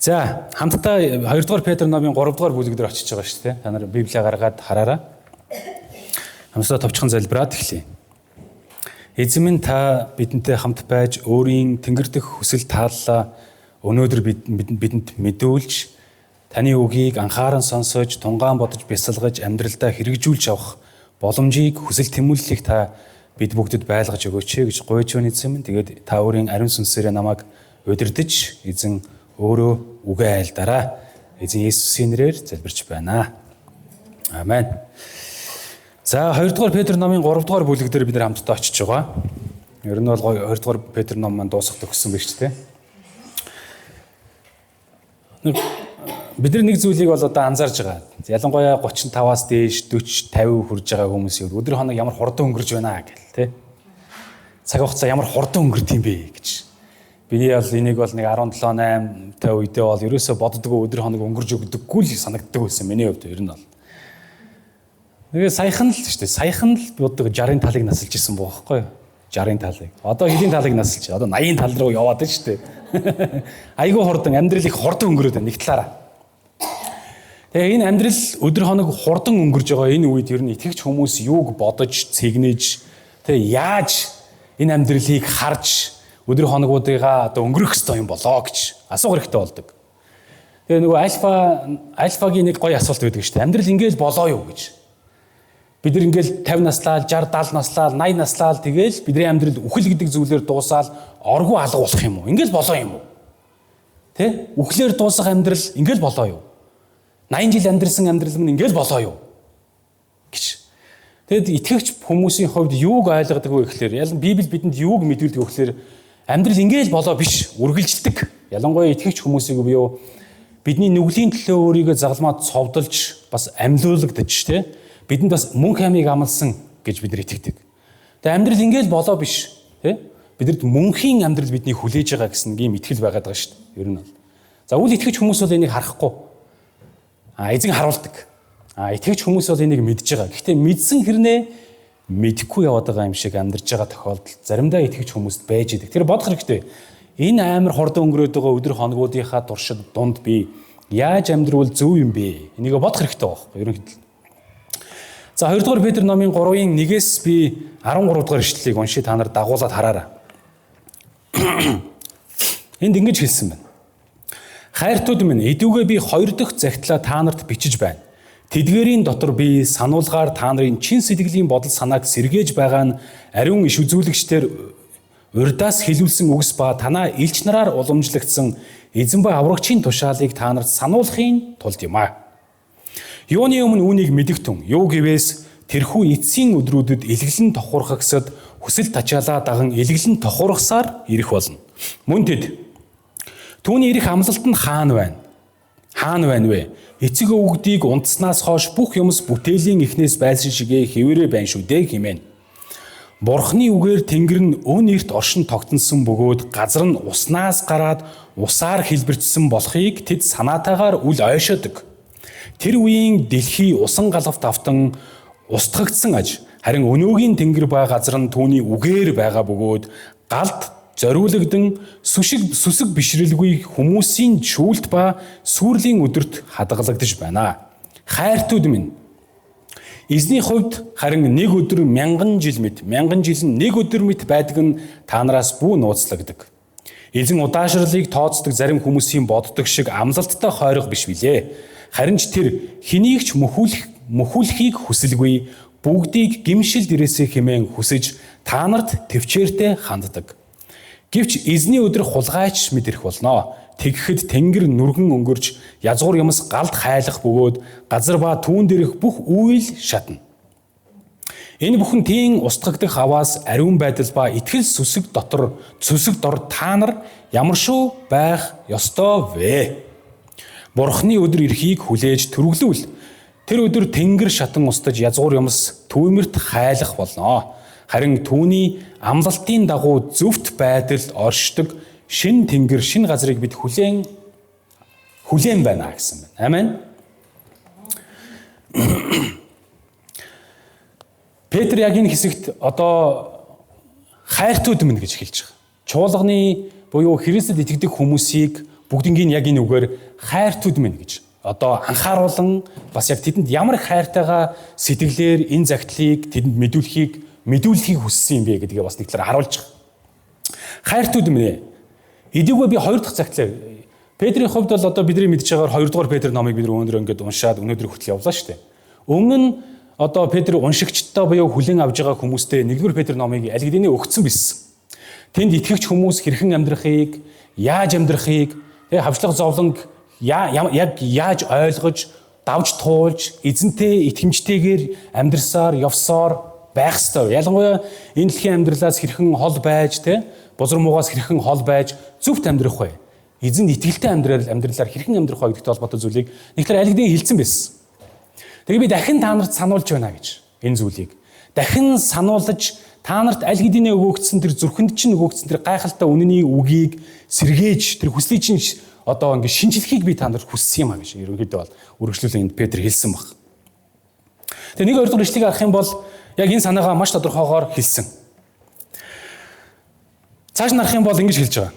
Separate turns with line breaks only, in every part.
За хамтдаа 2 дугаар Петр номын 3 дугаар бүлэг дээр очиж байгаа шүү дээ. Та нар Библийг гаргаад хараарай. Хамтдаа товчхон залбираад эхлэе. Эзэн минь та бидэнтэй хамт байж өөрийн тэнгэр дэх хүсэл тааллаа өнөөдөр бидэнд мэдүүлж таны үгийг анхааран сонсож тунгаан бодож бясалгаж амьдралдаа хэрэгжүүлж авах боломжийг хүсэл тэмүүллийг та бид бүгдэд байлгаж өгөөч гэж гуйж байна эзэн минь. Тэгээд та өөрийн ариун сүнсээрээ намайг удирдах эзэн өөрөө үгээ айлдараа. Эзэн Есүсийн нэрээр залбирч байна. Амен. За 2 дугаар Петр номын 3 дугаар бүлэг дээр бид нар хамтдаа очиж байгаа. Ер нь бол 2 дугаар Петр ном маань дуусах төгссөн байж тээ. Бид нар нэг зүйлийг бол одоо анзаарж байгаа. Ялангуяа 35-аас дээш 40, 50 хүрж байгаа хүмүүс өдөр хоног ямар хурдан өнгөрж байна гэл тээ. Цаг хугацаа ямар хурдан өнгөрд юм бэ гэж. Би бол энийг бол нэг 17, 8 та үедээ бол ерөөсө боддгоо өдөр хоног өнгөрж өгдөггүй л санагддаг байсан миний хувьд ер нь бол. Тэгээ саяхан л шүү дээ. Саяхан л боддог 60-ын талыг насалж исэн бохоггүй юу? 60-ын талыг. Одоо хэдийн талыг насалж. Одоо 80-ын тал руу яваад байна шүү дээ. Айгүй хурдан амьдрал их хурдан өнгөрөөд байна нэг талаараа. Тэгээ энэ амьдрал өдөр хоног хурдан өнгөрж байгаа энэ үед ер нь итгэгч хүмүүс юуг бодож, цэгнэж, тэгээ яаж энэ амьдралыг харж өдөр хоногуудыгаа одоо өнгөрөх ёстой юм болоо гэж асуух хэрэгтэй болдог. Тэгээ нөгөө альфагийн нэг гоё асуулт байдаг шүү дээ. Амьдрал ингээл болоо юу гэж. Бид нар ингээл 50 наслаад, 60, 70 наслаад, 80 наслаад тэгээл бидний амьдрал үхэл гэдэг зүйлээр дуусаад оргуу алга болох юм уу? Ингээл болоо юм уу? Тэ? Үхлээр дуусах амьдрал ингээл болоо юу? 80 жил амьдрсан амьдрал минь ингээл болоо юу? гэж. Тэгэд итгэгч хүмүүсийн хувьд юуг ойлгодог вэ гэхээр ялан Библи бидэнд юуг мэдүүлдэг вэ гэхээр амьдрал ингээл болоо биш, үргэлжилдэг. Ялангуяа итгэгч хүмүүсийг буюу бидний нүглийн төлөө өөрийгөө загалмаад цовдолж бас амьлуулагдаж тэ бидэнд бас мөнх аймыг амлсан гэж бид нар итгэдэг. Тэгээ амьдрал ингээл болоо биш тэ бидэрт мөнхийн амьдрал бидний хүлээж байгаа гэсэн ийм итгэл байгаад байгаа шүү дээ. Ер нь бол. За үл итгэгч хүмүүс бол энийг харахгүй. Эзэн харуулдаг. Итгэгч хүмүүс бол энийг мэдж байгаа. Гэхдээ мэдсэн хэрнээ мэдэхгүй яваад байгаа юм шиг амьдарч байгаа тохиолдол заримдаа итгэгч хүмүүст байж идэг. Тэр бодох хэрэгтэй. Энэ амар хурдан өнгөрөөд байгаа өдөр хоногуудынхаа туршид дунд би яаж амьдрвал зөв юм бэ? Энийг бодох хэрэгтэй байхгүй ерөнхийдөө. За 2 дугаар Петр номын 3-ын 1-ээс би 13 дугаар ишлэлийг уншиж та нар дагуулад хараарай. Энд ингэж хэлсэн байна. Хайртууд минь эдүгээ би 2 дахь захидлаа та нарт бичиж байна. Тэдгээрийн дотор би сануулгаар та нарын чин сэтгэлийн бодол санааг сэргээж байгаа нь ариун иш үзүүлэгчдэр урдаас хэлүүлсэн үгс ба танаа элч нараар уламжлагдсан эзэн ба аврагчийн тушаалыг та нарт сануулахын тулд юм а. Юуны өмнө үүнийг мэдэгтэн юу гэвээс тэрхүү эцсийн өдрүүдэд илгэлэн тохуурхагсад хүсэл тачаалаа даган илгэлэн тохуурхсаар ирэх болно. Мөн тэд түүний ирэх амлалт нь хаана байна? Хаана байна вэ? Эцэг өвгдийг унтснаас хойш бүх юмс бүтээлийн эхнээс байсан шигээ хэвээрээ байна шүү дээ хэмээн. Бурхны үгээр тэнгэр нь өн эрт оршин тогтносон бөгөөд газар нь уснаас гараад усаар хэлбэрчсэн болохыг тэд санаатаагаар үл ойшоодог. Тэр үеийн дэлхий усан галавт автан устгагдсан аж харин өнөөгийн тэнгэр ба газар нь түүний үгээр байгаа бөгөөд галд зориулагдсан сүсэг бишрэлгүй хүмүүсийн шүүлт ба сүрлийн өдөрт хадгалагдаж байна. Хайртууд минь эзний хувьд харин нэг өдөр 1000 жил мэт, 1000 жил нь нэг өдөр мэт байдаг нь та нараас бүү нууцлагдаг. Эзэн удаашрлыг тооцдог зарим хүмүүсийн боддог шиг амлалттай хойрог биш билээ. Харин ч тэр хэнийг ч мөхүүлэхийг хүсэлгүй, бүгдийг гимшил дээрээсээ хэмээн хүсэж та нарт төвчээртэй ханддаг. Гэвч эзний өдөр хулгайч мэдэрх болно. Тэгэхэд тэнгэр нүргэн өнгөрч язгуур юмс галд хайлах бөгөөд газар ба түүн дээрх бүх үйл шатна. Энэ бүхэн тийм устгагдах аваас ариун байдал ба итгэл сүсэг дор та нар ямар шүү байх ёстой вэ? Бурхны өдөр ирэхийг хүлээж түрглүүл. Тэр өдөр тэнгэр шатан устж язгуур юмс түүмэрт хайлах болно. Харин түүний амлалтын дагуу зөвхт байдалд оршдог шин тэнгэр, шин газрыг бид хүлээн байна гэсэн байна. Амен. Петр яг энэ хэсэгт одоо хайртууд минь гэж хэлж байгаа. Чуулганы буюу Христэд итгэдэг хүмүүсийг бүгднийг яг энэ үгээр хайртууд минь гэж одоо анхааруулan бас яг тэдэнд ямар хайртайгаа сэтгэлээр энэ загтлыг тэдэнд мэдүүлэхийг хүссэн юм бэ гэдгээ бас нэг талаар харуулж байгаа. Хайртууд минь эдийгөө би 2 дахь загтлаа Петрийн хувьд бол одоо бидний мэдж байгаагаар 2 дугаар Петр номыг бид өнөөдөр ингээд уншаад өнөөдөр хүртэл явлаа шүү дээ. Өмнө нь одоо Петр уншигчдаа буюу хүлээн авж байгаа хүмүүстээ 1-р Петр номыг аль хэдийн өгсөн байсан. Тэнд итгэгч хүмүүс хэрхэн амьдрахыг, яаж амьдрахыг, хавчлах зовлонг яг яаж ойлгож, давж туулж, эзэнтэй итгэмжтэйгээр амьдрсаар, явсаар байх ёстой. Ялангуяа энэ дэлхийн амьдралаас хэрхэн хол байж, бузар муугаас хэрхэн хол байж зөвхт амьдрах вэ? Эзэнд итгэлтэй амьдралаар хэрхэн амьдрах вэ гэдэгтэй холбоотой зүйлийг нэг талаар аль хэдийн хэлсэн байсан. Тэгээ би дахин та нарт сануулж байна гэж энэ зүйлийг. Дахин сануулж та нарт аль хэдийн өгөөгдсөн тэр зүрхэнд чинь өгөөгдсөн тэр гайхалтай үнэний үгийг сэргээж тэр хүслийг чинь одоо ингэ шинжлэхийг би та нарт хүссэн юм а гэж ерөнхийдөө бол үргэлжлүүлэн Петр хэлсэн баг. Тэгээ 1-2 дугаар ишлэгийг харах юм бол яг энэ санаагаа маш тодорхойгоор хэлсэн. Цааш нарах юм бол ингэж хэлж байгаа.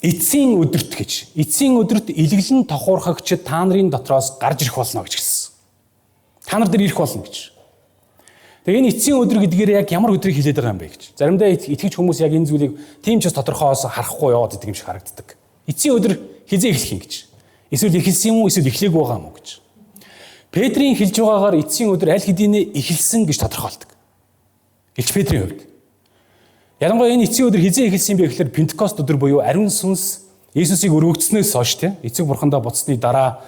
Эцсийн өдөрт гэж. Эцсийн өдөрт илэглэн тохуурхагчид та нарын дотроос гарч ирэх болно гэж хэлсэн. Та нар дээр ирэх болно гэж. Тэгээ энэ эцсийн өдөр гэдгээр яг ямар өдрийг хэлээд байгаа юм бэ гэж. Заримдаа итгэж хүмүүс яг энэ зүйлийг тийм ч тодорхоос харахгүй яваад идэг юм шиг харагддаг. Эцсийн өдөр хизээ эхлэх юм гэж. Эсвэл эхэлсэн юм уу, эсвэл эхлэегүй байгаа юм уу гэж. Петрийн хэлж байгаагаар эцсийн өдөр аль хэдийн эхэлсэн гэж тодорхойлдог. Илч Петрийн хувьд. Ялангуяа энэ эцсийн өдөр хизээ эхэлсэн юм бэ гэхээр Пентекост өдөр буюу ариун сүнс Иесусыг өргөгдснөөс хойш эцэг бурхандаа буцсны дараа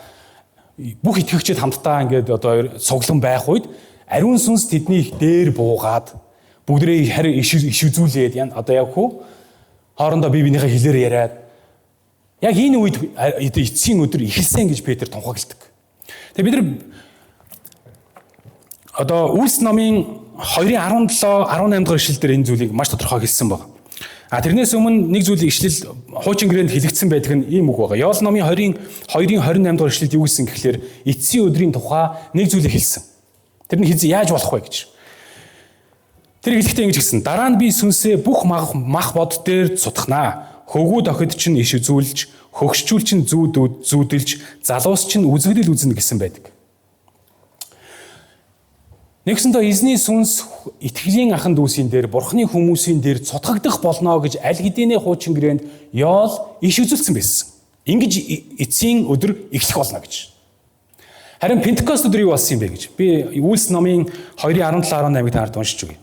бүх итгэгчид хамтдаа ингээд одоо цуглан байх үед ариун сүнс тэдний дээр буугаад бүгдээ харин иш үзүүлээд одоо яг хөө хоорондоо бие биенийхээ хэлээр яриад яг энэ үед эцсийн өдөр эхэлсэн гэж Петр тунхагладаг. Тэгээ бид нар одоо Үлс номын 2:17-18 дахь ишлэл дээр энэ зүйлийг маш тодорхой хэлсэн байна. Тэрнээс өмнө нэг зүйлийг ишлэл хуучин гэрээнд хэлэгдсэн байдаг нь ийм үг байгаа. Ёл номын 2:28 дахь ишлэлд юу гэсэн гэхээр эцсийн өдрийн тухай нэг зүйлийг хэлсэн. Тэр нь яаж болох вэ гэж. Тэр хэлэхдээ ингэж хэлсэн. Дараа нь би сүнсээ бүх мах бод дээр цутгахнаа. Хөвгүүд охид чинь иш үзүүлж, хөгшчүүл чинь зүүдэлж, залуус чинь үзэгдэл үзнэ гэсэн байдаг. Нэгсэндээ эзний сүнс итгэлийн ахан дүүсийн дээр, бурхны хүмүүсийн дээр цутгагдах болно гэж аль хэдийнэ хуучин гэрээнд Ёл иш үзүүлсэн байсан. Ингэж эцсийн өдөр эхлэх болно гэж. Харин Пентекост өдөр юу болсон юм бэ гэж. Би Үлс номын 2:17-18-ыг таард уншиж өгье.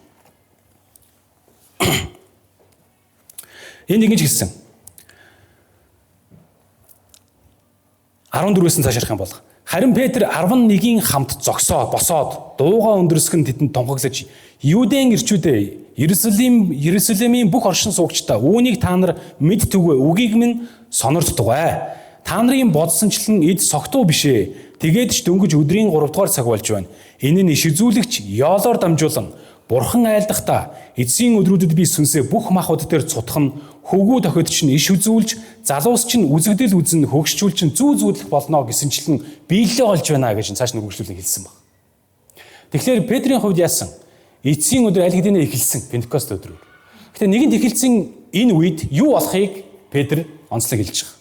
Энд ингэж хэлсэн. 14-өөс цааш ярих юм бол харин Петр 11-ийн хамт босоод дууга өндөрсгөн тэдэнд тунхаглаж Юудын ирчүүдээ Иерусалимийн бүх оршин суугчдаа үүнийг та нар мэдтүгвэ үгийг минь сонирдтугай. Та нарын бодсончлон эд согтуу бишээ. Тэгээд ч дөнгөж өдрийн 3 дугаар цаг болж байна. Энэ нь иш үзүүлэгч Ёлоор дамжуулан бурхан айлдахдаа эцсийн өдрүүдэд би сүнсээ бүх махбод дээр цутгах нь хөвгүүд охид чинь иш үзүүлж, залуус чинь үзэгдэл үзнэ, хөгшчүүл чинь зүүдлэх болно гэсэнчлэн биелэлээ олж байна гэж цааш нь үргэлжлүүлэн хэлсэн баг. Тэгэхээр Петрийн хувьд яасан? Эцсийн өдөр аль хэдийнэ эхэлсэн Пентекост өдрөөр. Гэтэ нэгэнт эхэлсэн энэ үед юу болохыг Петр онцлог хэлж байгаа.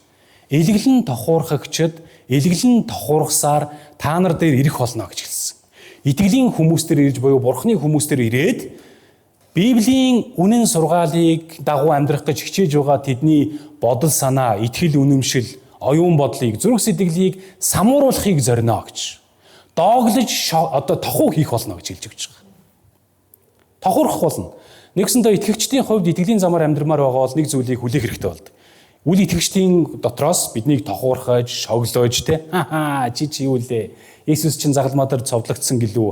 Илэглэн тохуурхагчид илэглэн тохуурхсаар та нар дээр ирэх болно гэж хэлсэн. Итгэлийн хүмүүс дээр ирж буюу бурхны хүмүүс дээр ирээд Библийн үнэн сургаалыг дагуу амьдрах гэж хичээж байгаа тэдний бодол санаа, итгэл үнэмшил, оюун бодлыг, зүрх сэтгэлийг самууруулахыг зорино гэж. Дооглож одоо тохуу хийх болно гэж хэлж өгч байгаа. Тохуурах болно. Нэгсэндээ итгэгчдийн хувьд итгэлийн замаар амьдрмаар байгаа бол нэг зүйлийг хүлээх хэрэгтэй болдог. Үл итгэгчдийн дотроос биднийг тохуурхаж, шоглоож чи юу лээ? Иесус чинь загалмаа дээр цовдлогдсон гэлүү?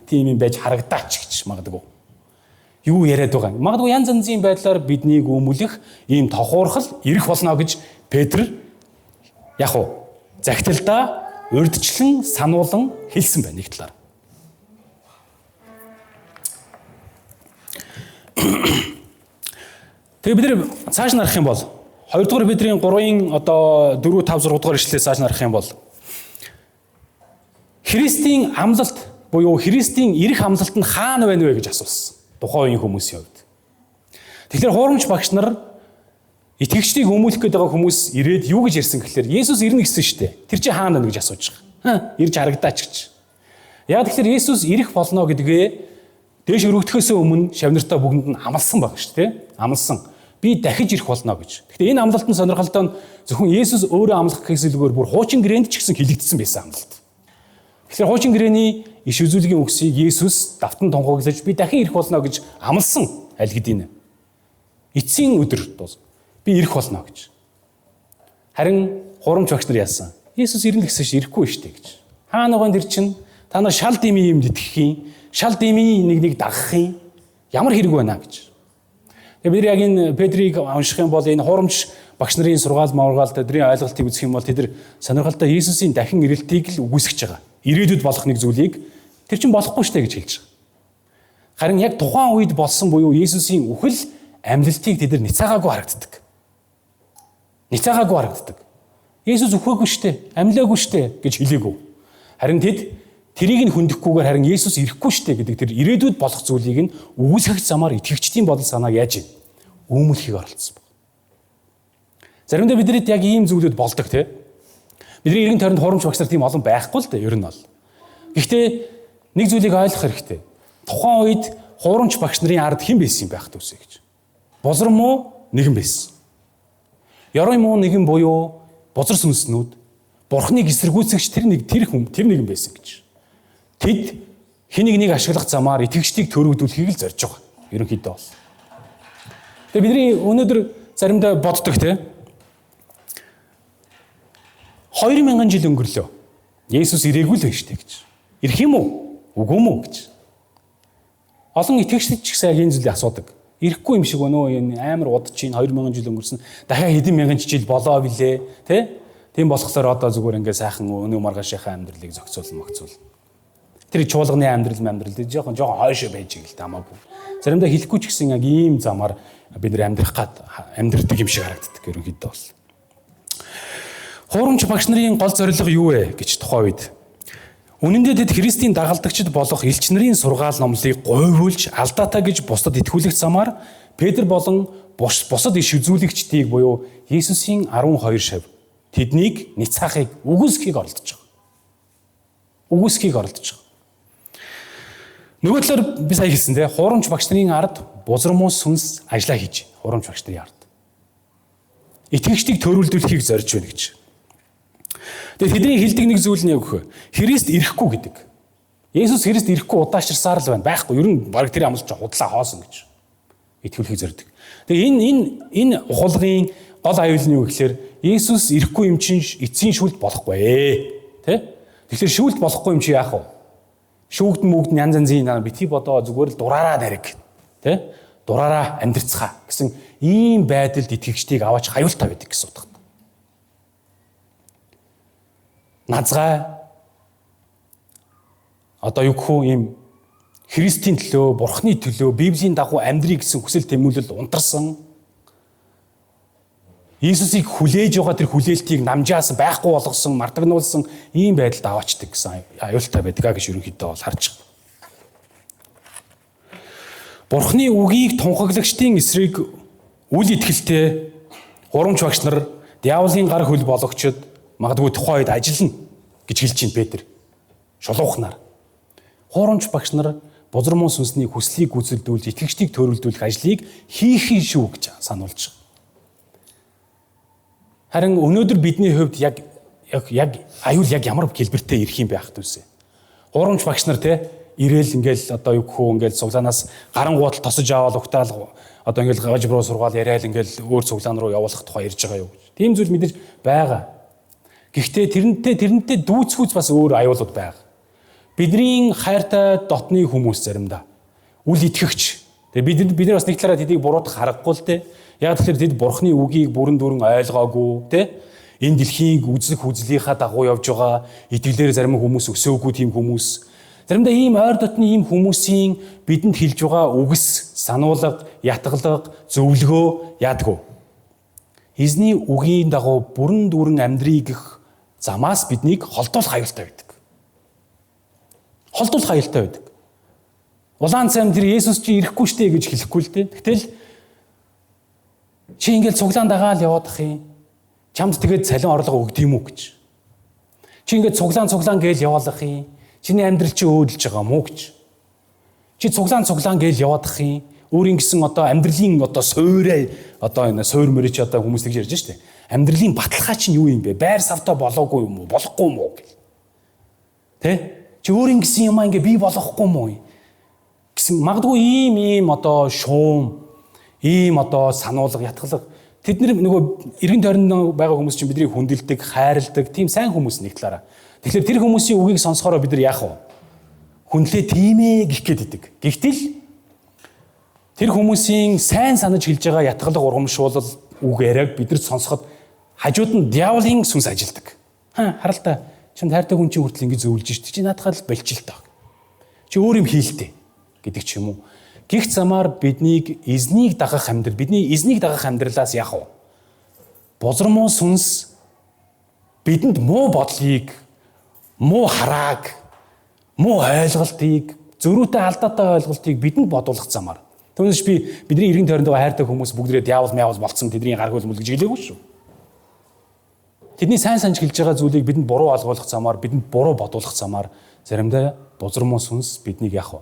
Тийм юм байж харагдаач гэж магадгүй. Юу яриад байгаа юм? Магадгүй янз янзын байдлаар биднийг өмөлөх ийм тохуурхал ирэх болно гэж Петр яг уу загталдаа урьдчилан сануулan хэлсэн байна нэг талаар. Тэгээ бид нэр цааш нарах юм бол 2 дугаар Петрийн 3-ын одоо 4, 5, 6 дугаар ишлэлээс цааш нарах юм бол Христийн амлалт буюу Христийн ирэх амлалт нь хаана байна вэ гэж асуусан. Тухайн үеийн хүмүүсийн хувьд. Тэгэхээр хуурамч багш нар Итгэгчдийг өмүүлэх гээд байгаа хүмүүс ирээд юу гэж ярьсан гэхээр Есүс ирнэ гэсэн штэ. Тэр чинь хаана байна гэж асууж байгаа. Ирж харагдаач гэж. Яг тэгэхээр Есүс ирэх болно гэдгээ дээш өргөдөхөөс өмнө шавнартаа бүгдэнд нь амласан баг шүү дээ. Амласан. Би дахиж ирэх болно гэж. Гэхдээ энэ амлалтын сонирхолтой нь зөвхөн Есүс өөрөө амлах гэсэлгээр бүр хуучин гэрээнд ч гэсэн хилэгдсэн байсан амлалт. Тэгэхээр хуучин гэрээний иш үзүүлгийн үгсийг Есүс давтан тунхаглаж би дахин ирэх болно гэж амласан аль хэдийн. Эцсийн өдөр дуус. Би ирэх болно гэж. Харин хурамч багш нар яасан? Есүс ирнэ гэсэн чинь ирэхгүй шүү дээ гэж. Хаана байгаа тэр чинь та нар шал дими юмд итгэх юм, шал дими нэг дагах юм. Ямар хэрэг байна гэж. Тэгээ бид яг энэ Петрийг унших юм бол энэ хурамч багш нарын сургаал маврагаал тэдний ойлголтыг үзэх юм бол тэд сонирхолтой Есүсийн дахин ирэлтийг л үгүйсгэж байгаа. Ирээдүйд болох нэг зүйлийг тэр чинь болохгүй шүү дээ гэж хэлж байгаа. Харин яг тухайн үед болсон буюу Есүсийн үхэл амьдлтыг тэд ницаагаагүй харагддаг. Ницаагаагүй харагддаг. Есүс үхээгүй штэ, амьлаагүй штэ гэж хэлээгүй. Харин тэд тэрийг нь хүндэхгүйгээр харин Есүс ирэхгүй штэ гэдэг тэр ирээдүйд болох зүйлийг нь үгүйсгэх замаар итгэгчдийн бодол санааг яаж үүмүүлэхийг оролцсон баг. Заримдаа биднэрт яг ийм зүйлүүд болдог те. Бидний эргэн тойронд хурамч багш нар тийм олон байхгүй л дээ ер нь бол. Гэхдээ нэг зүйлийг ойлгох хэрэгтэй. Тухайн үед хурамч багш нарын ард хэн байсан юм байх төвсэй гэж. Бузар муу нэгэн байсан. Яруу муу нэгэн буюу бузар сүнснүүд Бурхныг эсэргүүцэгч тэр нэгэн байсан гэж. Тэд хэнийг нэг ашиглах замаар итгэгчдийг төрөгдүүлэхийг л зорж байгаа. Ерөнхийдөө бол. Тэгээ бидний өнөөдөр заримдаа боддог те. 2000 жил өнгөрлөө. Есүс ирээгүй л байна штэ гэж. Ирэх юм уу? Үгүй юм уу гэж. Олон итгэгчид ч гэсэн энэ зүйлийг асуудаг. Ирэхгүй юм шиг өнөө энэ амар удаж чинь 2000 жил өнгөрсөн. Дахиад хэдэн мянган жил болоо билээ, тэ? Тийм болохоор одоо зүгээр ингээ сайхан өнөө маргаашийнхаа амьдралыг зохицуулна могцуул. Тэр чуулганы амьдрал жоохон хойшоо байж игэл тамаагүй. Заримдаа хэлэхгүй ч гэсэн яг ийм замаар бид нэр амьдрдаг юм шиг харагддаг ерөнхийдөө бол. Хурамч багш нарын гол зорилго юу вэ гэж тухайн үед. Үнэн дээр тэд Христийн дагалдагчид болох элч нарын сургаал номлыг говьуулж алдаатай гэж бусдад итгүүлэх замаар Петр болон бусад иш үзүүлэгчдийг буюу Есүсийн 12 шав тэднийг ницаахыг үгүйсхийг оролдож байгаа. Үгүйсхийг оролдож байгаа. Нөгөө талаар би сая хэлсэн те хурамч багш нарын ард бузар муу сүнс ажиллаа хийж хурамч багш нарын ард. Итгэгчдийг төрүүлдүүлэхийг зорж байна гэж. Тэгээ тэдний хэлдэг нэг зүйл нь яг Христ ирэхгүй гэдэг. Есүс Христ ирэхгүй удаашрсаар л байна. Байхгүй. Ер нь баг тэр амлж худлаа хоосон гэж итгүүлэхийг зорддог. Тэгээ энэ ухуулгын гол аюул нь юу гэхээр Есүс ирэхгүй юм чинь эцсийн шүлт болохгүй ээ. Тэ? Тэгэхээр шүлт болохгүй юм чи яах вэ? Шүүгд янз янзын бити бодоо зүгээр л дураараа нариг. Тэ? Дураараа амьдрцгаа гэсэн ийм байдалд итгэгчдийг аваач хаюултай байдаг гэсэн утгатай. Назгай одоо юу гэх юм ийм Христийн төлөө, Бурхны төлөө, Библийн дагуу амьдрий гэсэн хүсэл тэмүүлэл унтарсан. Иесусыг хүлээж байгаа тэр хүлээлтийг намжаасан, байхгүй болгосон, мартагнуулсан ийм байдалд аваачдаг гэсэн аюултай байдаг гэж ерөнхийдөө бол харж байна. Бурхны үгийг тунхаглагчдын эсрэг үл итгэлтэй хурамч багш нар диаволын гар хөл бологчд магадгүй тухайн үед ажиллана гэж хэлж чинь Петр. Шулуухнаар. Хурамч багш нар бузар муу сүнсний хүслийг гүйцэлдүүлж итгэгчдийг төрөлдүүлэх ажлыг хийхин шүү гэж сануулж байгаа. Харин өнөөдөр бидний хувьд яг аюул яг ямар хэлбэртэй ирэх юм байх төвсэй. Хурамч багш нар те ирээл ингээл одоо юу гэхүү ингээл цуглаанаас гарангуут тосож аваад угтаал одоо ингээл гаж руу сургаал яриад ингээл өөр цуглаан руу явуулах тухай ярьж байгаа юу гэж. Тийм зүйл мэдээж байгаа. Гэхдээ тэрнтэй дүүцхүүц бас өөр аюулууд байгаа. Бидний хайртай дотны хүмүүс заримдаа үл итгэгч. Тэгээ бид нар бас нэг талаараа тэдийг буруудах харахгүй л те. Яг тэгэхээр тэд Бурхны үгийг бүрэн дүүрэн ойлгоогүй те. Энэ дэлхийг үзэх үзлийнхаа дагуу явж байгаа итгэлээр зарим хүмүүс өсөөгүй тийм хүмүүс. Заримдаа ийм ойр дотны ийм хүмүүсийн бидэнд хэлж байгаа үгс, сануулга, ятгалга, зөвлөгөө яадгүй. Эзний үгийн дагуу бүрэн дүүрэн амьдрий гэх замаас биднийг холдуулах аюултай байдаг. Холдуулах аюултай байдаг. Улаан цайм тэр Есүс чи ирэхгүй штэ гэж хэлэхгүй л дээ. Гэтэл Чи ингээл цуглаан дагаал яваадах юм. Чамд тэгээд цалин орлого өгд юм уу гэж. Чи ингээд цуглаан гээл яваалах юм. Чиний амьдрал чи өөдөлж байгаа мó гэж. Чи цуглаан гээл яваадах юм. Өөрийн гэсэн одоо амьдралын одоо суурь одоо энэ суурь мөрөч одоо хүмүүс тэгж ярьж штэ. Амьдралын баталгаа чинь юу юм бэ? Байр савтаа болоогүй юм уу? Болохгүй юм уу гэл. Тэ? Чи өөрийн гэсэн юм ингээ бий болохгүй юм уу? Гэсэн магадгүй ийм одоо шуум, ийм одоо сануулга, ятгалга тэд нөгөө эргэн тойронд байгаа хүмүүс чинь биднийг хүндэлдэг, хайрладаг, тийм сайн хүмүүс нэг талаараа. Тэгэхээр тэр хүмүүсийн үгийг сонсохороо бид нар яах вэ? Хүндлээ тийм ээ гэх гээд идэг. Гэхдээ тэр хүмүүсийн сайн санаж хэлж байгаа ятгалга ургамшуулал үг яриаг бид нар сонсоход хажууд нь диаволын сүнс ажилдаг. Харалтаа чамд хайртай хүн чинь хүртэл ингэ зөөлж шít. Чи наадхад л болчихлоо. Чи өөр юм хийлтэй гэдэг ч юм уу. Гих замаар бидний эзнийг дагах амьдралаас яах вэ? Бузармуу сүнс бидэнд муу бодлыг, муу харааг, муу ойлголтыг, зөрүүтэй алдаатай ойлголтыг бидэнд бодуулах замаар. Түүнээс бидний эргэн тойронд байгаа хайртай хүмүүс бүгдээ диавол болцсон тэдний гаргуул мөл гэж хэлээгүй шүү. Тэдний сайн санаж хэлж байгаа зүйлийг бидэнд буруу ойлгуулах замаар, бидэнд буруу бодуулах замаар заримдаа бузармуу сүнс биднийг яах вэ?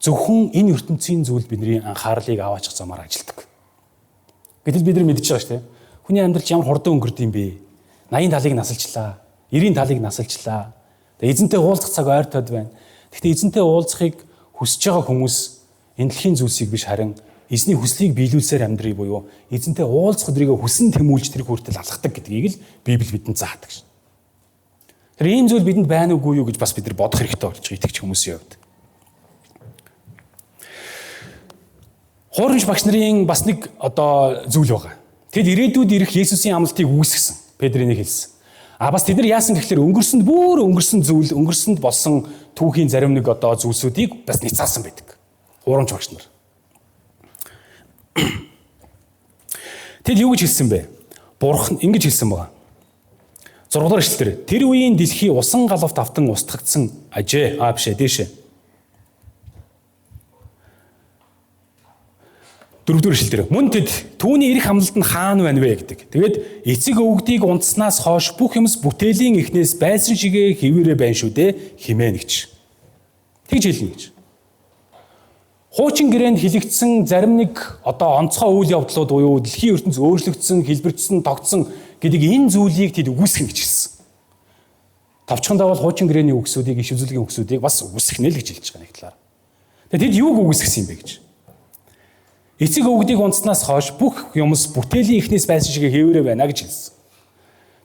Зөвхөн энэ ертөнцийн зүйл бидний анхаарлыг аваачих замаар ажилдаг. Гэтэл бид нар мэдчихэж байгаа шүү дээ. Хүний амьдрал ямар хурдан өнгөрд юм бэ? 80 талыг насалчлаа, 90 талыг насалчлаа. Тэгээ эзэнтэй уулзах цаг ойртоод байна. Гэхдээ эзэнтэй уулзахыг хүсэж байгаа хүмүүс энэ дэлхийн зүйлсийг биш харин эзний хүслийг биелүүлсээр амьдрий буюу эзэнтэй уулзах өдрийгөө хүсэн тэмүүлж тэр хүртэл алхдаг гэдгийг л Библи бидэнд заадаг шин. Тэр ийм зүйл бидэнд байна уугүй юу гэж бас бид нар бодох хэрэгтэй болж байгаа итгэж хүмүүсийн хувьд. Хуурамч багш нарын бас нэг одоо зүйл байгаа. Тэд ирээдүйд ирэх Есүсийн амлалтыг үүсгэсэн. Петр энийг хэлсэн. Бас тэд нар яасан гэхэлэр өнгөрсөнд болсон түүхийн зарим нэг одоо зүйлсүүдийг бас ницаасан байдаг. Хуурамч багш нар. Тэд юу гэж хэлсэн бэ? Бурхан ингэж хэлсэн байгаа. 6 дугаар эшлэлээр тэр үеийн дэлхий усан галавт автан устгагдсан ажээ. Бишээ дээшээ. 4 дугаар эшлэлээр мөн тэд түүний ирэх амлалт нь хаана байна вэ гэдэг. Тэгээд эцэг өвгдийг унтснаас хойш бүх юмс бүтээлийн эхнээс байсан шигээ хэвээрээ байна шүү дээ химээ нэгч. Тэгж хэлнэ гэж. Хуучин гэрээнд хилэгдсэн зарим нэг одоо онцгой үйл явдлууд буюу дэлхийн ертөнц өөрчлөгдсөн, хэлбэрчсэн, тогтсон гэдэг энэ зүйлийг тэд үгүйсгэн гэж хэлсэн. Товчхондоо бол хуучин гэрээний үгсүүдийг, иш үзүүлгийн үгсүүдийг бас үгүйсгэнэ л гэж хэлж байгаа нэг талаар. Тэгээд тэд юуг үгүйсгэсэн юм бэ гэж. Эцэг өвгдийг унтснаас хойш бүх юмс бүтээлийн эхнээс байсан шигээ хэвээрээ байна гэж хэлсэн.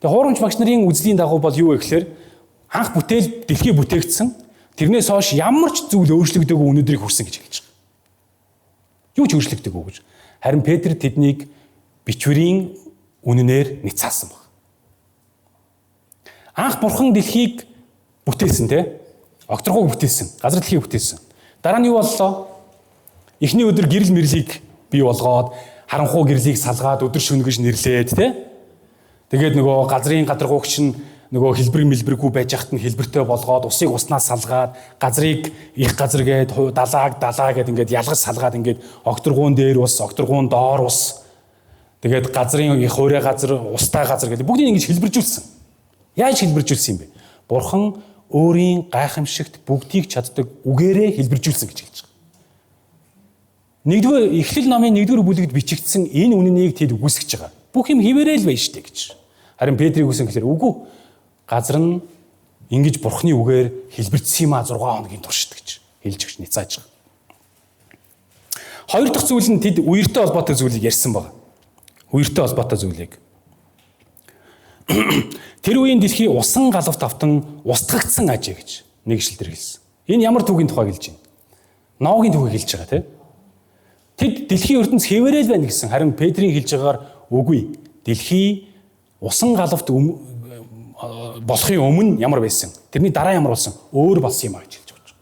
Тэгээд хуурамч багш нарын үзлийн дагуу бол юу вэ гэхээр анх бүтээл дэлхий бүтээгдсэн. Тэрнээс хойш ямар ч зүйл өөрчлөгдөөгүй өнөөдрийг хүрсэн гэж хэлж байгаа. Юу ч өөрчлөгдөөгүй гэж. Харин Петр тэднийг бичвэрийн үнэнээр ницаасан баг. Анх бурхан дэлхийг бүтээсэн те. Огторгуйг бүтээсэн. Газар дэлхийг бүтээсэн. Дараа нь юу боллоо? Эхний өдөр гэрэл мэрлийг бий болгоод харанхуй гэрлийг салгаад өдөр шөнөгж нэрлээд те. Тэгээд нөгөө газрын гадаргуугч нь нөгөө хэлбэргүй байж хахад нь хэлбэртэй болгоод усыг уснаас салгаад газрыг их газар гээд далаа гээд ингээд ялгаж салгаад ингээд огторгуун дээр ус, огторгуун доор ус. Тэгээд газрын их хуурай газар, устай газар гэдэг бүгдийг ингэж хэлбэржүүлсэн. Яаж хэлбэржүүлсэн юм бэ? Бурхан өөрийн гайхамшигт бүгдийг чаддаг үгээрээ хэлбэржүүлсэн гэж хэлж байгаа. Нэгдүгээр Эхлэл номын 1-р бүлэгт бичигдсэн энэ үнэнийг тэд үгүйсгэж байгаа. Бүх юм хിവэрэл байна штэ гэж. Харин Петрийг үсэн гэхээр үгүй. Газар нь ингэж бурхны үгээр хэлбэрчсэн юм 6 хоногийн туршид гэж хэлж өгч ницааж байгаа. Хоёр дахь зүйл нь тэд үертэй холбоотой зүйлийг ярьсан байна. Үертэй холбоотой зүйлийг. Тэр үеийн дэлхий усан галавт автан устгагдсан ажээ гэж нэг ишлэлээр хэлсэн. Энэ ямар түүхийн тухайг хэлж байна? Ноагийн түүхийг хэлж байгаа тийм. Тэд дэлхийн ертөнц хэвээрэл байна гэсэн. Харин Петрийн хэлж байгаагаар үгүй. Дэлхий усан галавт болохын өмнө ямар байсан? Тэрний дараа ямар болсон? Өөр болсон юм а гэж хэлж байгаа.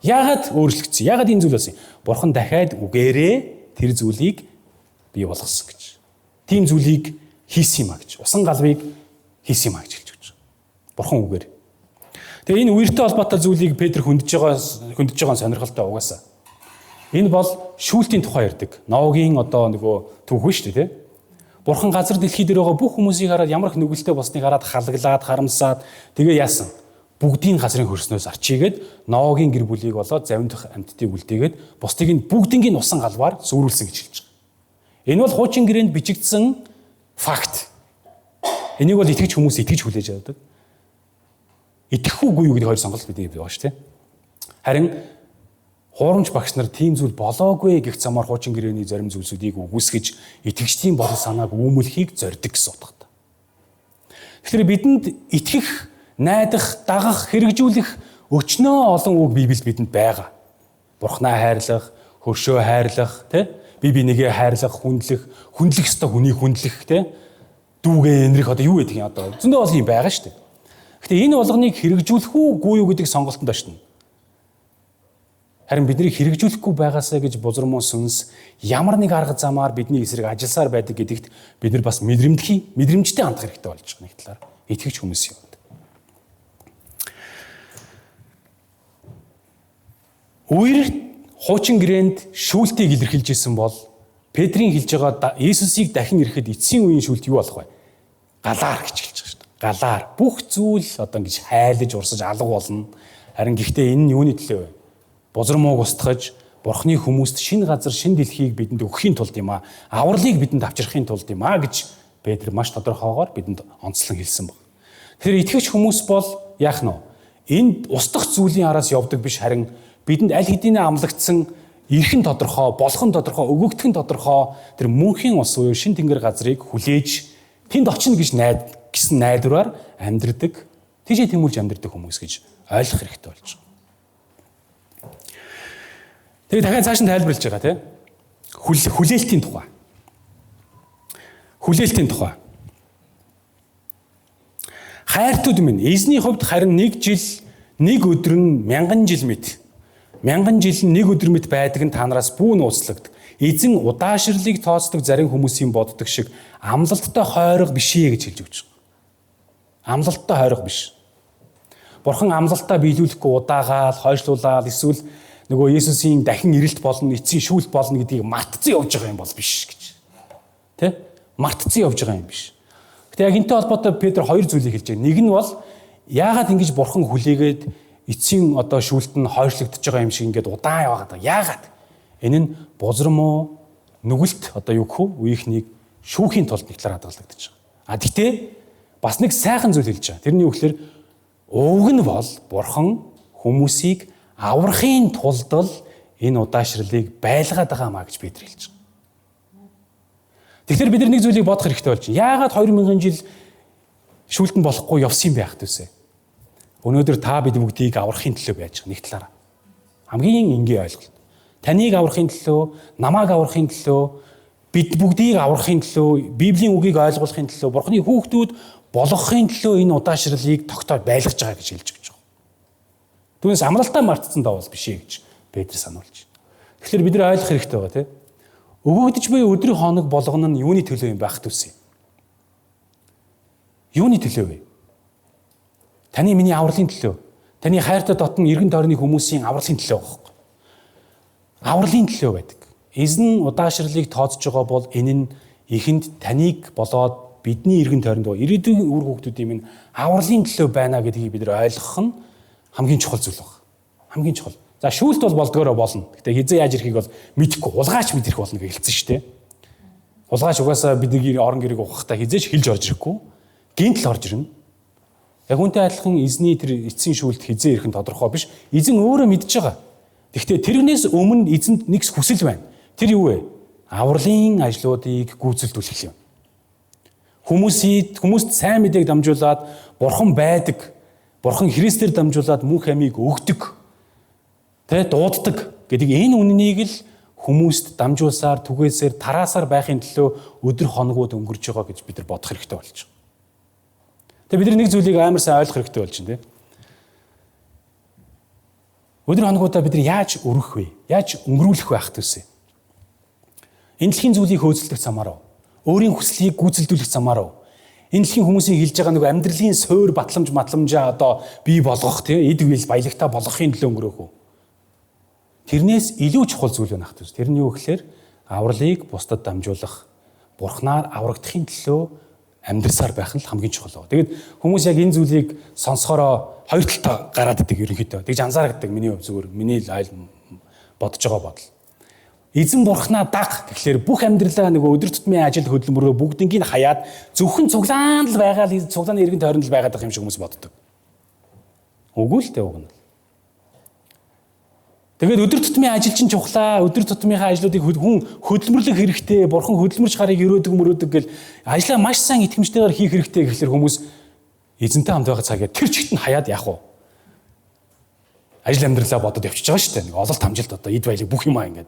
Яагаад өөрчлөгдсөн? Яагаад энэ зүйл болсон юм? Бурхан дахиад үгээрээ тэр зүйлийг бий болгосон гэж. Тийм зүйлийг хийсэн юм а гэж. Усан галвыг хийсэн юм а гэж хэлж байгаа. Бурхан үгээр. Тэгээ энэ үертэй холбоотой зүйлийг Петр хөндөж байгаа сонирхолтой угаасаа. Энэ бол шүүлтийн тухай ярьдаг. Ноагийн одоо нөгөө түүх нь шүү дээ, тийм. Бурхан газар дэлхий дээр байгаа бүх хүмүүсийг хараад ямар их нүгэлтэй болсныг хараад халаглаад, харамсаад тэгээ яасан? Бүгдийн газрын хөрснөөс арчигээд Ноагийн гэр бүлийг болоод завиндах амьтдыг үлдээгээд бусдыг нь бүгднийг усан галбаар сүрүүлсэн гэж хэлж байгаа. Энэ бол хуучин гэрээнд бичигдсэн факт. Энийг бол итгэж хүмүүс итгэж хүлээж авдаг. Итгэхүүгүй юу гэдэг хоёр сонголт бидний байгаа шүү дээ. Харин хуурамч багш нар тийм зүйл болоогүй гэх замаар хуучин гэрээний зарим зүйлсүүдийг үгүйсгэж итгэгчдийн бодол санааг үүмэлхийг зорддог гэсэн утгатай. Тэгэхээр бидэнд итгэх, найдах, дагах, хэрэгжүүлэх өчнөө олон үг Библиэд бидэнд байгаа. Бурхнаа хайрлах, хөршөө хайрлах, тэ? Бие бинийгээ хайрлах, хүндлэх ёстой хүнийг хүндлэх, тэ? Дүүгээ энэрх одоо юу гэдэг юм одоо зөндөө олон юм байгаа шүү дээ. Гэхдээ энэ болгоныг хэрэгжүүлэх үгүй юу гэдэг сонголтонд очно. Харин биднийг хэрэгжүүлэхгүй байгаасаа гэж бузармуу сүнс ямар нэг арга замаар бидний эсрэг ажилласаар байдаг гэдэгт бид нар бас мэдрэмжтэй хандах хэрэгтэй болж байгаа нэг талаар итгэж хүмүүс юм. Үер хуучин гэрээнд шүүлтийг илэрхийлж исэн бол Петрийн хэлж байгаа Иесусыг дахин ирэхэд эцсийн үеийн шүүлт юу болох вэ? Галаар гэж хэлж байгаа шүү дээ. Галаар бүх зүйл одоо ингэж хайлаж урсаж алга болно. Харин гэхдээ энэ нь юуны төлөө вэ? Бузармууг устгаж Бурхны хүмүүст шинэ газар, шинэ дэлхийг бидэнд өгөхийн тулд юм аа. Авралыг бидэнд авчрахын тулд юм аа гэж Петр маш тодорхойгоор бидэнд онцлон хэлсэн баг. Тэгэхээр итгэгч хүмүүс бол яах нь вэ? Энэ устгах зүйлийн араас явдаг биш, харин бидэнд аль хэдийнэ амлагдсан эрхэн тодорхой, болохон тодорхой, өгөгдөхөн тодорхой тэр мөнхийн ус буюу шин тэнгэр газрыг хүлээж тэнд очино гэж гэсэн найдвараар амьдрдаг, тийшээ тэмүүлж амьдрдаг хүмүүс гэж ойлгох хэрэгтэй болж байгаа. Тэгээ дахиад цааш нь тайлбарлаж байгаа тийм. Хүлээлтийн тухай. Хүлээлтийн тухай. Хайртууд минь, эзний хувьд харин нэг жил, нэг өдөр нь мянган жил мэт. Мянган жил нь нэг өдөр мэт байдаг нь та нараас бүү нууцлагдаг. Эзэн удаашрлыг тооцдог зарим хүмүүсийн боддог шиг амлалттай хойрог бишээ гэж хэлж өгч байгаа. Амлалттай хойрог биш. Бурхан амлалтаа биелүүлэхгүй удаагаал, хойшлуулаад эсвэл нөгөө Есүсийн дахин ирэлт болно, эцсийн шүүлт болно гэдгийг мартцсан явж байгаа юм бол биш гэж. Тэ? Мартцсан явж байгаа юм биш. Гэтэ яг энэтэй холбоотой Петр хоёр зүйлийг хэлж байгаа. Нэг нь бол яагаад ингэж бурхан хүлээгээд эцсийн одоо шүүлт нь хойшлогдож байгаа юм шиг ингээд удаан яваад байгаа. Яагаад? Энэ нь бузармуу нүгэлт одоо юу гэх вэ? Үеийнхнийг шүүхийн тулд нэг талаар хадгалагдаж байгаа. Гэхдээ бас нэг сайхан зүйл хэлж байгаа. Тэрний юу гэхээр уг нь бол бурхан хүмүүсийг аврахын тулд л энэ удаашрлыг байлгаад байгаа маа гэж Петр хэлж байгаа. Тэгэхээр бид нар нэг зүйлийг бодох хэрэгтэй болж байна. Яагаад 2000 жил шүүлтэн болохгүй явсан байх төсөө? Өнөөдөр та бид бүгдийг аврахын төлөө байж байгаа нэг талаараа. Хамгийн энгийн ойлголт. Таныг аврахын төлөө, намайг аврахын төлөө, бид бүгдийг аврахын төлөө, Библийн үгийг ойлгуулахын төлөө, Бурхны хүүхдүүд болгохын төлөө энэ удаашрлыг тогтоож байлгаж байгаа гэж хэлж өгч байгаа. Түүнээс амралтаа мартсан давал биш ээ гэж Петр сануулж байна. Тэгэхээр бид нар ойлгох хэрэгтэй байгаа тийм. Өгөгдөж буй өдрийн хоног болгоно нь юуны төлөө юм байх төсөө? Юуны төлөө вэ? Таны миний авралын төлөө. Таны хайртай дотн эргэн тойрны хүмүүсийн авралын төлөө байхгүй. Авралын төлөө байдаг. Эзэн удаашрлыг тооцож байгаа бол энэ нь эхэнд таныг болоод бидний эргэн тойронд ирээдүйн үр хүүхдүүдийн минь авралын төлөө байна гэдгийг бид нар ойлгох нь хамгийн чухал зүйл байна. Хамгийн чухал. За шүүлт бол болдгоороо болно. Гэтэ хизээ яаж ирэхийг бол мэдэхгүй. Улгаач мэдрэх болно гэж хэлсэн шүү дээ. Улгаач угаасаа бидний орон гэрийг ухахтаа хизээч хэлж орж ирэхгүй. Гинт л орж ирнэ. Яг үнтэй адилхан эзний тэр эцсийн шүүлт хизээ ирэх нь тодорхой биш. Эзэн өөрөө мэдж байгаа. Гэхдээ тэрнээс өмнө эзэнд нэг хүсэл байна. Тэр юу вэ? Авралын ажлуудыг гүйцэлдүүлэх юм. Хүмүүст сайн мэдээг дамжуулаад бурхан байдаг. Бурхан Христээр дамжуулаад мөнх амийг өгдөг. Тэ дууддаг гэдэг энэ үннийг л хүмүүст дамжуулсаар түгээсээр тараасаар байхын төлөө өдөр хоногуд өнгөрж байгаа гэж бид нар бодох хэрэгтэй болж байна. Тэгээ бид нар нэг зүйлийг амар сайн ойлгох хэрэгтэй болж байна, тийм. Өдөр хоногудаа бид нар яаж өргөх вэ? Яаж өнгөрүүлэх байх төсөө? Энэ дэлхийн зүйлийг хөөцөлдөх замаар уу? Өөрийн хүслийг гүйцэлдүүлэх замаар уу? Энэ дэлхийн хүмүүсийн хэлж байгаа нэг амьдралын суур батламжаа одоо бий болгох, тийм, эд үйл баялагтаа болгохын төлөө өнгөрөөх үү? тэрнээс илүү чухал зүйл байна хатус. Тэр нь юу гэхээр авралыг бусдад дамжуулах, Бурхнаар аврагдахын төлөө амьдрсаар байх нь хамгийн чухал. Тэгээд хүмүүс яг энэ зүйлийг сонсохороо хоёр талтай гараад идэг ерөнхийдөө. Тэгж анзаардаг миний хувь зүгээр миний айл бодож байгаа бодол. Эзэн Бурхнаа даг гэхлээр бүх амьдралаа нөгөө өдөр тутмын ажил хөдөлмөрөө бүгднийг хаяад зөвхөн цуглаан л байгаа л цуглааны иргэн тойронд л байгаад байгаа юм шиг хүмүүс боддог. Үгүй л дээ уг нь. Тэгээд өдөр тутмын ажил чинь чухлаа. Өдөр тутмынхаа ажлуудыг хүн хөдөлмөрлөх хэрэгтэй. Бурхан хөдөлмөрч харыг өрөөдөг гэл ажлаа маш сайн итгэмжтэйгээр хийх хэрэгтэй гэхлээр хүмүүс эзэнтэй хамт байгаа цагаа тэр чигт нь хаяад яах вэ? Ажил амьдралаа бодоод явчихж байгаа шүү дээ. Нэг ололт хамжилт одоо эд баялаг бүх юмаа ингээд.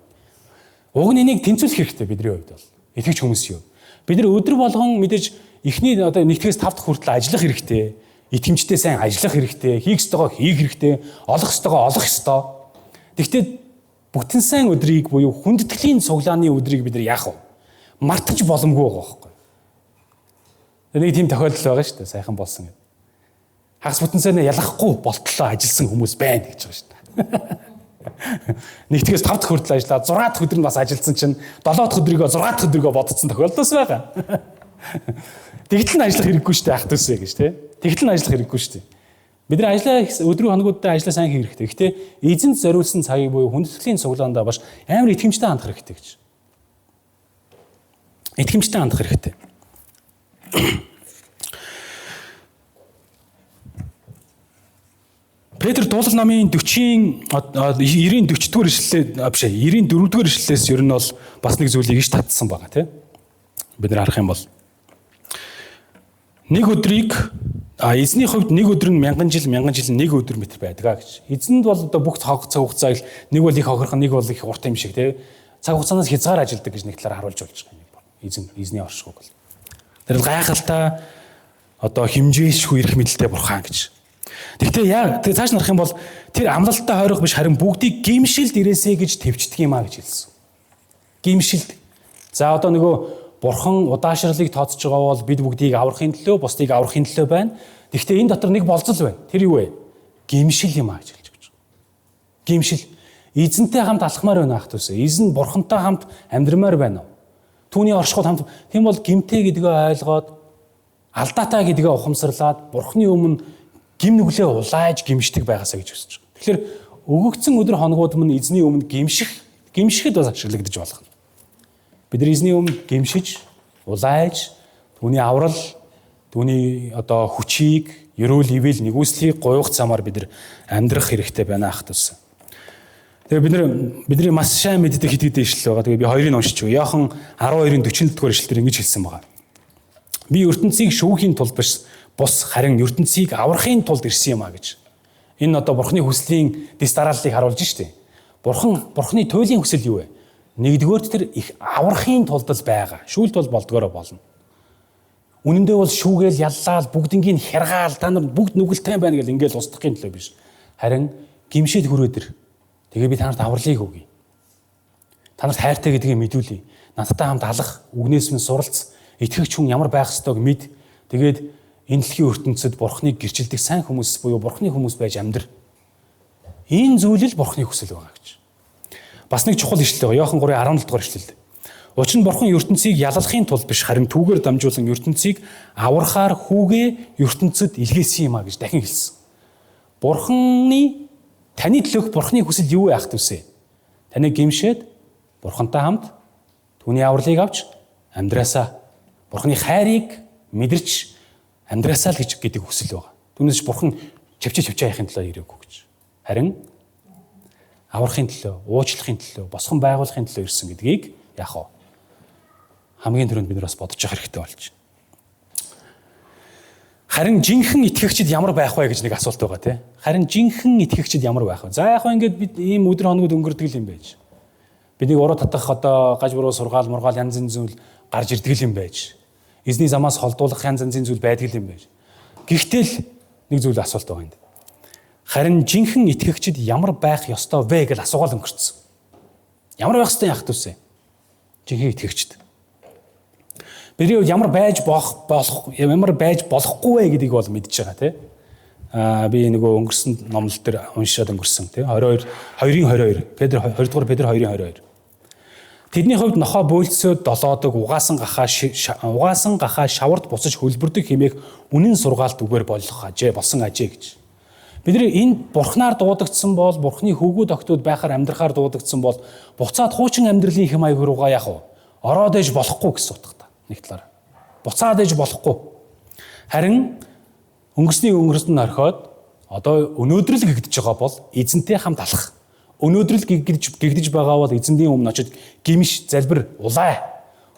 Уг нь энийг тэнцвүүлэх хэрэгтэй бидний хувьд бол. Итгэж хүмүүс юу. Бид нар өдөр болгон мэдээж эхний одоо 1-5 дахь хүртэл ажиллах хэрэгтэй. Итгэмжтэй сайн ажиллах хэрэгтэй. Хийх ёстойгоо хийх хэрэгтэй. Олох ёстойгоо олох ёстой. Тэгвэл бүтэн сайн өдрийг буюу хүндэтгэлийн цуглааны өдрийг бид нар яах вэ? Мартаж боломгүй байгаа байхгүй. Нэг тийм тохиолдол байгаа шүү дээ. Сайхан болсон гэдэг. Хагас бүтэн сайнаа ялгахгүй болтлоо ажилласан хүмүүс байна гэж байгаа шүү дээ. 1-5 дахь хүртэл ажиллаад 6 дахь өдөр нь бас ажилласан чинь 7 дахь өдрийгөө 6 дахь өдрийгөө бодсон тохиолдолс байгаа. Тэгтэл нь ажиллах хэрэггүй шүү дээ ах дүүсээ гэж тий. Тэгтэл нь ажиллах хэрэггүй шүү дээ. Бид нар ажиллаа өдрийн хоногудаа ажиллаа сайн хийх хэрэгтэй. Гэхдээ эзэнт зориулсан цагийг буюу хүндэтгэлийн цуглаандаа баш амар итгэмжтэй хандах хэрэгтэй гэж. Итгэмжтэй хандах хэрэгтэй. Петр дуулал намын 90-44-р ишлэлээс ер нь бол бас нэг зүйлийг иш татсан байгаа тийм. Бид нар харах юм бол нэг өдрийг эзний хувьд нэг өдөр нь 1000 жил нэг өдөр метр байдаг гэж. Эзэнд бол одоо бүх цаг хугацааг нэг бол их хохирхон нэг бол их урт юм шиг тийм. Цаг хугацаанаас хязгаар ажилдаг гэж нэг талаар харуулж болж байгаа юм. Эзний оршихуйг бол. Тэр гайхалтай одоо хэмжээшгүй ирэх мэдлэлтэй бурхан гэж. Тэгтээ яг цааш нарах юм бол тэр амлалттай хойрох биш харин бүгдийг гимшилд ирээсэй гэж төвчдөг юм а гэж хэлсэн. Гимшилд. За одоо нөгөө бурхан удаашрлыг тооцож байгаа бол бид бүгдийг аврахын төлөө, бусдыг аврахын төлөө байна. Тэгтээ энэ дотор нэг болцол байна. Тэр юу вэ? Гимшил юм а гэж хэлж байгаа. Гимшил. Эзэнтэй хамт алхмаар байна ах түсээ. Эзэн бурхантай хамт амьдрмаар байна уу? Түүний оршихуйд хамт. Тийм бол гимтэй гэдгээ ойлгоод алдаатай гэдгээ ухамсарлаад бурхны өмнө гим нүглээ улааж гимшдэг байгаасаа гэж хүсэж байгаа. Тэгэхээр өгөгдсөн өдөр хоногуд мань эзний өмнө гимшихэд бас ашиглагдаж болно. Бид нар эзний өмнө гимшиж, улааж, түүний аврал, түүний одоо хүчийг, ерөөл ивэл нэгүслийг гуйх замаар бид нар амьдрах хэрэгтэй байна ах тус. Тэгээ бидний маш сайн мэддэг хэд хэдэн ишлэл байгаа. Тэгээ би хоёрыг уншиж өгье. Иохан 12:47-р ишлэлээр ингэж хэлсэн байгаа. Би ертөнцийг шүүхийн тулд биш бус харин ертөнцийг аврахын тулд ирсэн юм а гэж. Энэ одоо бурхны хүслийн дэс дарааллыг харуулж штэ. Бурхны туйлын хүсэл юу вэ? Нэгдүгээрт тэр их аврахын тулд л байгаа. Шүүлт бол болдгоороо болно. Үнэн дээр бол шүүгээл яллаад бүгднийг хяргаал та нар бүгд нүгэлтэй байна гэл ингээл устгахын төлөө биш. Харин гимшээд хүрөөдөр. Тэгээ би та нарт авралыг өгье. Та нарт хайртай гэдгийг мэдүүлье. Надтай хамт алах, үгнээс минь суралц, итгэгч хүн ямар байх ёстойг мэд. Тэгээд энэ дэлхийн ертөнцид бурхныг гэрчилдэг сайн хүмүүс буюу бурхны хүмүүс байж амьдр. Энэ зүйл л бурхны хүсэл байгаа гэж. Бас нэг чухал ишлэл байгаа. Иохан 3:17 дугаар ишлэл. Учир нь бурхан ертөнцийг ялалахын тулд биш харин түүгээр дамжуулан ертөнцийг аврахаар хүүгээ ертөнцид илгээсэн юм а гэж дахин хэлсэн. Бурханы таны төлөөх бурхны хүсэл юу вэ ах түсээ? Таныг гимшээд бурхантай хамт түүний авралыг авч амьдраасаа бурхны хайрыг мэдэрч амьдраасаа л гэж гэдэг хүсэл байгаа. Түүнээс бурхан чивчээ яахын төлөө ирээгүй гэж. Харин аврахын төлөө, уучлахын төлөө, босгон байгуулахын төлөө ирсэн гэдгийг яах вэ? Хамгийн түрүүнд бид нар бас бодож явах хэрэгтэй болж байна. Харин жинхэнэ итгэгчид ямар байх вэ гэж нэг асуулт байгаа тийм. Харин жинхэнэ итгэгчид ямар байх вэ? За яг хөө ингээд бид ийм өдөр хоногуд өнгөрдөг юм байж. Бидний уруу татах одоо гаж буруу сургаал мургаал янз янзын зүйл гарч ирдэг юм байж. Эзний замаас холдуулах янз янзын зүйл байдаг юм байж. Гэхдээ л нэг зүйл асуулт байгаа юм. Харин жинхэнэ итгэгчид ямар байх ёстой вэ гэж асуугаал өнгөрцөн. Ямар байх ёстой яах түвсэ? Жинхэнэ итгэгчид. Бидний ямар байж болохгүй вэ гэдгийг бол мэдж байгаа тийм. би нөгөө өнгөрсөн номлол дээр уншаад өнгөрсөн тийм 2:22 Петр 2 дугаар Петр 2:22. Тэдний хувьд нохоо бөөлцөөд долоодог угаасан гахаа шавард буцаж хөлбөрдөг хэмээх үнэн сургаалт үгээр болсон ажээ гэж. Бид энэ бурхнаар дуудагдсан бол бурхны хөвгүүд октод байхаар амьдрахаар дуудагдсан бол буцаад хуучин амьдралын хэм маяг руугаа яах вэ? Ороод ээж болохгүй гэсэн утгатай. Нэг талаараа. Буцаад ээж болохгүй. Харин өнгөрсний орхиод одоо өнөөдөр л гэгдэж байгаа бол эзэнтэй хамт алах. Өнөөдөр л гэгдэж байгаа бол эзэндийн өмнө очиж гимш залбир улай.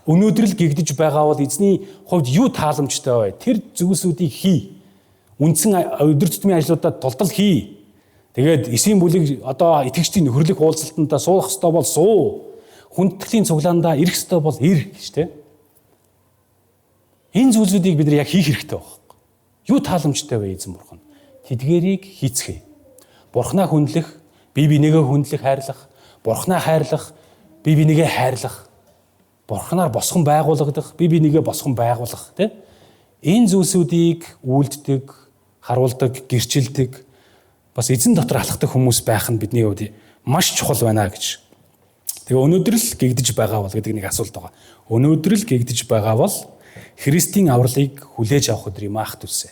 Өнөөдөр л гэгдэж байгаа бол эзний хувьд юу тааламжтай вэ? Тэр зүйлсүүдийг хий. Үндсэн өдөр тутмын ажлуудад тултал хий. Тэгээд эсийн бүлэг одоо итгэгчдийн нөхөрлөх уулзалтандаа суух ёстой бол суу. Хүндэтгэлийн цуглаандаа ирэх ёстой бол ир гэж тийм. Энэ зүйлсүүдийг бид яг хийх хэрэгтэй байна. Юу тааламжтай вэ эзэн бурхан? Тэдгэрийг хийцгээе. Бурхнаа хүндлэх, бие бинийгээ хүндлэх, хайрлах, бурхнаа хайрлах, бие бинийгээ хайрлах, бурхнаар босгон байгуулагдах, бие бинийгээ босгон байгуулах, тийм? Энэ зүйлсүүдийг үйлддэг, харуулдаг, гэрчилдэг, бас эзэн дотор алхдаг хүмүүс байх нь бидний хувьд маш чухал байна гэж. Тэгээ өнөөдөр л гэгдэж байгаа бол гэдэг нэг асуулт байгаа. Өнөөдөр л гэгдэж байгаа бол Христийн авралыг хүлээж авах өдөр юм ах түлсэ.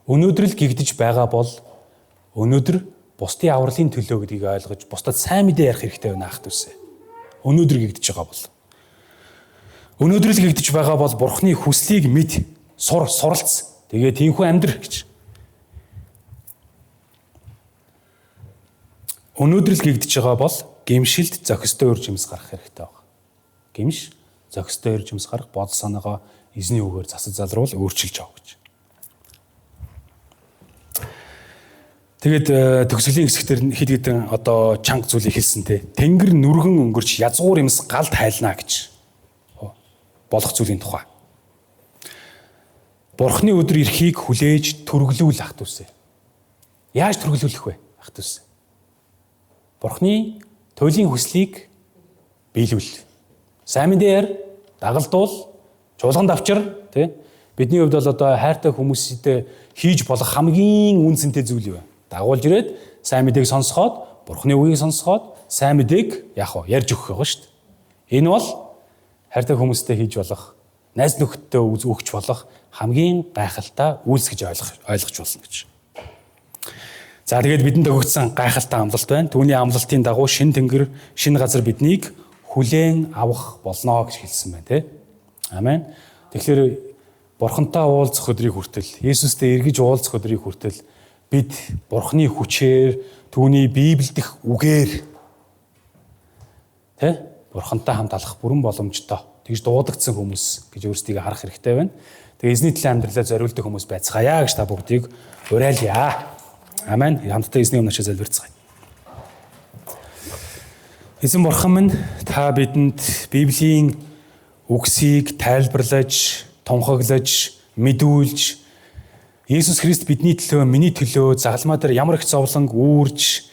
Өнөөдөр л гэгдэж байгаа бол өнөөдөр бусдын авралын төлөө гэдгийг ойлгож бусдад сайн мэдээ ярих хэрэгтэй байна ах түлсэ. Өнөөдөр гэгдэж байгаа бол. Өнөөдөр л гэгдэж байгаа бол Бурхны хүслийг мэд суралц. Тэгээ тийхүү амьдрах гэж. Өнөөдөр л гэгдэж байгаа бол гэмшилд зохистой үр жимс гарах хэрэгтэй байна. Гэмш зохистой үр жимс гарах бодол санаагаа эзний үгээр засаж залруул өөрчилж авах гэж. Тэгээд төгсгөлийн хэсгээр хэд хэдэн одоо чанга зүйлийг хэлсэн те. Тэнгэр нүргэн өнгөрч язгуур юмс галд хайлнаа гэж болох зүйлийн тухай. Бурхны өдөр ирэхийг хүлээж түрглүүл ах түвсэ. Яаж түрглүүлэх вэ ах түвсэ? Бурхны туйлын хүслийг биелүүл. Сайн мэдээр дагалдуул, чуулганд авчир тий. Бидний хувьд бол одоо хайртай хүмүүстэй хийж болох хамгийн үнцэнтэй зүйл юу вэ? Дагуулж ирээд сайн мэдээг сонсоход, Бурхны үгийг сонсоход сайн мэдээг яах вэ? Ярьж өгөх байгаа шүү дээ. Энэ бол хайртай хүмүүстэй хийж болох, найз нөхөдтэй өгч болох хамгийн гайхалтай үйлс гэж ойлгож болно гэж. За тэгээд бидэнд өгөгдсөн гайхалтай амлалт байна. Түүний амлалтын дагуу шин тэнгэр, шин газар биднийг хүлээн авах болно гэж хэлсэн байна, тий? Амен. Тэгэхээр Бурхантай уулзах өдрийг хүртэл, Есүстэй эргэж уулзах өдрийг хүртэл бид Бурхны хүчээр, түүний Библиэдх үгээр тий? Бурхантай хамт алхах бүрэн боломжтой. Тэгж дуудагдсан хүмүүс гэж өөрсдийгөө харах хэрэгтэй байна. Тэгээ эзний төлөө амьдралаа зориулдаг хүмүүс байцгаая гэж та бүгдийг уриалъя. Амен. Хамтдаа эзний өмнө залбирцгаая. Эзэн бурхан минь та бидэнд Библийн үгсийг тайлбарлаж, тунхаглаж, мэдүүлж Есүс Христ бидний төлөө, миний төлөө загалмаа дээр ямар их зовлон үүрж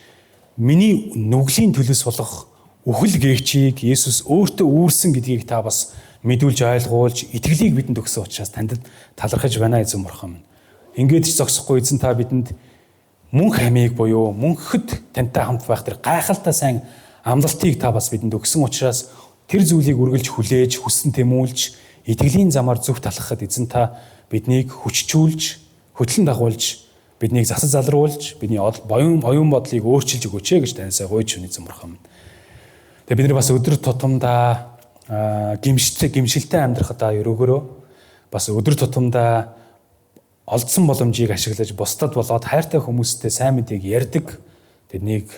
миний нүглийн төлөөс болох үхэл гээгчийг Есүс өөртөө үүрсэн гэдгийг та бас мэдүүлж ойлгуулж итгэлийг бидэнд өгсөн учраас танд талархаж байна эзэн бурхан минь. Ингээд ч зогсохгүй эзэн та бидэнд мөнх амийг буюу мөнхөд тантай хамт байх тэр гайхалтай сайн амлалтыг та бас бидэнд өгсөн учраас тэр зүйлийг үргэлж хүлээж, хүссэн тэмүүлж, итгэлийн замаар зөв талхахад эзэн та биднийг хүчжүүлж, хөтлөн дагуулж, биднийг засаж залруулж, бидний оюун бодлыг өөрчилж өгөөч гэж таньсаа гуйж байна эзэн бурхан. Тэгээ бид нар бас өдөр тутамдаа гимшилтэй амьдрахадаа өрөөгөрөө бас өдөр тутамдаа олдсон боломжийг ашиглаж бусдад болоод хайртай хүмүүстэй сайн мэдээг ярьдаг, тэднийг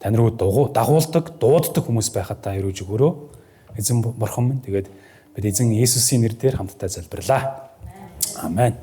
тань руу дагуулдаг, дууддаг хүмүүс байхад та өрөөж өгөөрөө эзэн бурхан минь. Тэгээд бид эзэн Есүсийн нэрээр хамтдаа залбирлаа. Амен.